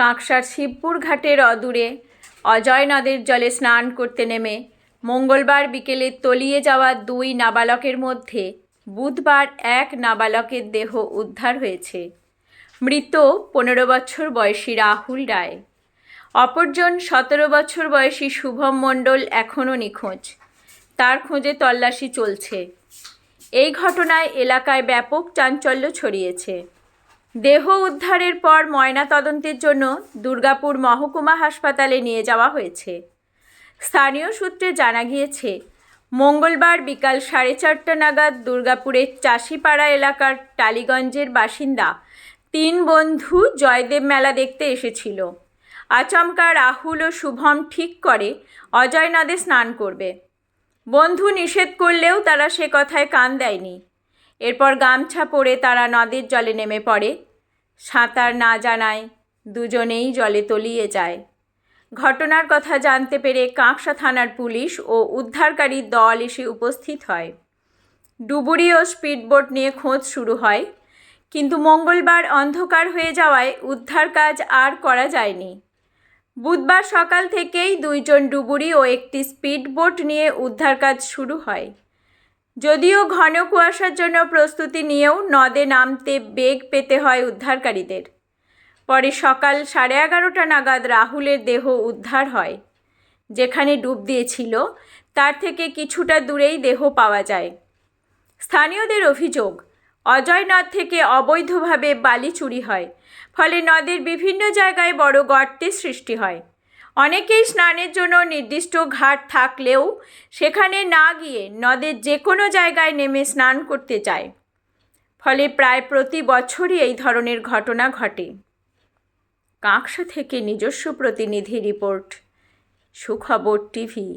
কাঁকসার শিবপুর ঘাটের অদূরে অজয় নদের জলে স্নান করতে নেমে মঙ্গলবার বিকেলে তলিয়ে যাওয়া 2 নাবালকের মধ্যে বুধবার এক নাবালকের দেহ উদ্ধার হয়েছে। মৃত 15 বছর বয়সী রাহুল রায়। অপরজন 17 বছর বয়সী শুভম মণ্ডল এখনও নিখোঁজ। তার খোঁজে তল্লাশি চলছে। এই ঘটনায় এলাকায় ব্যাপক চাঞ্চল্য ছড়িয়েছে। দেহ উদ্ধারের পর ময়নাতদন্তের জন্য দুর্গাপুর মহকুমা হাসপাতালে নিয়ে যাওয়া হয়েছে। স্থানীয় সূত্রে জানা গিয়েছে, মঙ্গলবার বিকাল 4:30 নাগাদ দুর্গাপুরের চাষিপাড়া এলাকার টালিগঞ্জের বাসিন্দা 3 বন্ধু জয়দেব মেলা দেখতে এসেছিল। আচমকা রাহুল ও শুভম ঠিক করে অজয় নদে স্নান করবে। বন্ধু নিষেধ করলেও তারা সে কথায় কান দেয়নি। এরপর গামছা পরে তারা নদের জলে নেমে পড়ে। সাঁতার না জানায় দুজনেই জলে তলিয়ে যায়। ঘটনার কথা জানতে পেরে কাঁকসা থানার পুলিশ ও উদ্ধারকারী দল এসে উপস্থিত হয়। ডুবুরি ও স্পিডবোট নিয়ে খোঁজ শুরু হয়, কিন্তু মঙ্গলবার অন্ধকার হয়ে যাওয়ায় উদ্ধার কাজ আর করা যায়নি। বুধবার সকাল থেকেই 2 জন ডুবুরি ও একটি স্পিডবোট নিয়ে উদ্ধার কাজ শুরু হয়। যদিও ঘন কুয়াশার জন্য প্রস্তুতি নিয়েও নদে নামতে বেগ পেতে হয় উদ্ধারকারীদের। পরে সকাল 11:30 নাগাদ রাহুলের দেহ উদ্ধার হয়। যেখানে ডুব দিয়েছিল তার থেকে কিছুটা দূরেই দেহ পাওয়া যায়। স্থানীয়দের অভিযোগ, অজয় নদ থেকে অবৈধভাবে বালি চুরি হয়, ফলে নদের বিভিন্ন জায়গায় বড় গর্তের সৃষ্টি হয়। অনেকেই স্নানের জন্য নির্দিষ্ট ঘাট থাকলেও সেখানে না গিয়ে নদের যে কোনো জায়গায় নেমে স্নান করতে চায়। ফলে প্রায় প্রতি বছরই এই ধরনের ঘটনা ঘটে। কাঁকসা থেকে নিজস্ব প্রতিনিধি রিপোর্ট, সুখবর টিভি।